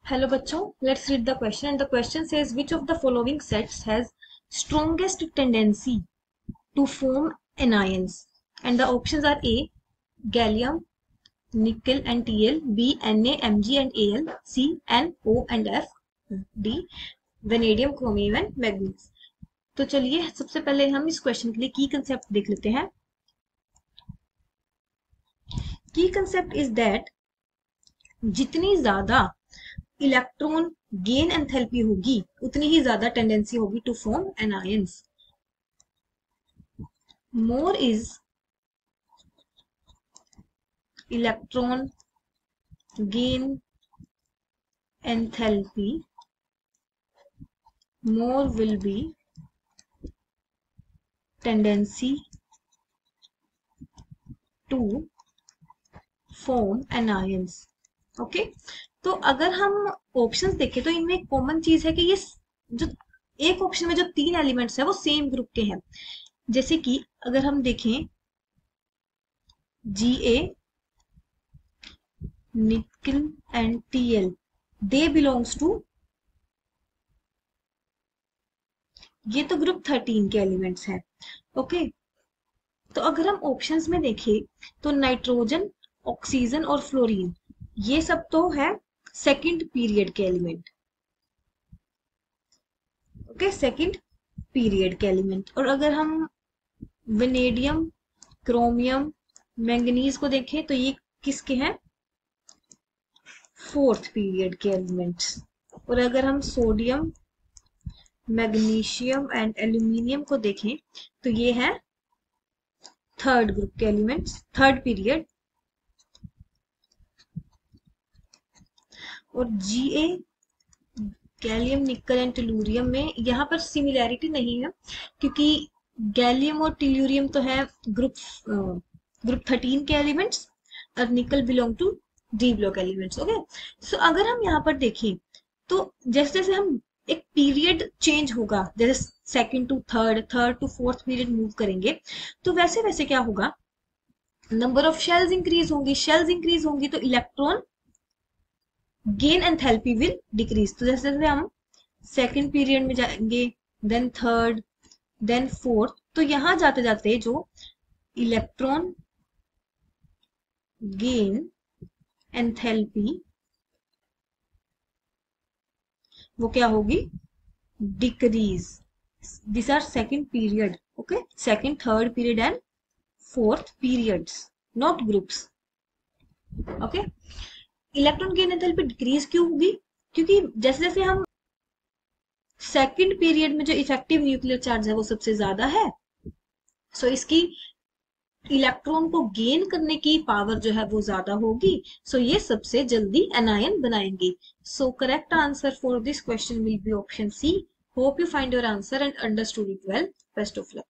Hello बच्चों, let's read the question and the question says which of the following sets has strongest tendency to form anions and the options are A gallium, nickel and Tl, B Na, Mg and Al, C No and F, D vanadium, chromium and manganese। तो चलिए सबसे पहले हम इस question के लिए की concept देख लेते हैं। की कंसेप्ट इज दैट जितनी ज्यादा इलेक्ट्रॉन गेन एंथैल्पी होगी उतनी ही ज्यादा टेंडेंसी होगी to form anions. More is electron gain enthalpy, more will be tendency to form anions। Okay, तो अगर हम ऑप्शंस देखें तो इनमें एक कॉमन चीज है कि ये जो एक ऑप्शन में जो तीन एलिमेंट्स है वो सेम ग्रुप के हैं। जैसे कि अगर हम देखें Ga, निकल and Tl, they belongs to, ये तो ग्रुप 13 के एलिमेंट्स हैं। ओके, तो अगर हम ऑप्शंस में देखें तो नाइट्रोजन, ऑक्सीजन और फ्लोरीन ये सब तो है सेकंड पीरियड के एलिमेंट। ओके, सेकंड पीरियड के एलिमेंट। और अगर हम वेनेडियम, क्रोमियम, मैंगनीज को देखें तो ये किसके हैं? फोर्थ पीरियड के एलिमेंट्स। और अगर हम सोडियम, मैग्नीशियम एंड एल्यूमिनियम को देखें तो ये है थर्ड ग्रुप के एलिमेंट्स, थर्ड पीरियड। और Ga, गैलियम, निकल एंड टेलुरियम में यहाँ पर सिमिलैरिटी नहीं है क्योंकि गैलियम और टेलुरियम तो है ग्रुप 13 के एलिमेंट्स और nickel belong to D block elements. Okay, so अगर हम यहाँ पर देखें तो जैसे जैसे हम एक पीरियड चेंज होगा, जैसे second to third, third to fourth period move करेंगे तो वैसे वैसे क्या होगा, नंबर ऑफ शेल्स इंक्रीज होंगी, शेल्स इंक्रीज होंगी तो electron gain enthalpy will decrease. तो जैसे जैसे हम सेकंड पीरियड में जाएंगे, देन थर्ड, देन फोर्थ, तो यहां जाते जाते जो इलेक्ट्रॉन गेन एंथैल्पी वो क्या होगी? Decrease. This are second period. Okay, second, third period and fourth periods, not groups. Okay, electron gain enthalpy decrease क्यों होगी? क्योंकि जैसे जैसे हम सेकंड पीरियड में जो इफेक्टिव न्यूक्लियर चार्ज है वो सबसे ज्यादा है, सो इसकी इलेक्ट्रॉन को गेन करने की पावर जो है वो ज्यादा होगी, सो ये सबसे जल्दी एनायन बनाएंगे। So correct answer for this question will be option C. Hope you find your answer and understood it well. Best of luck.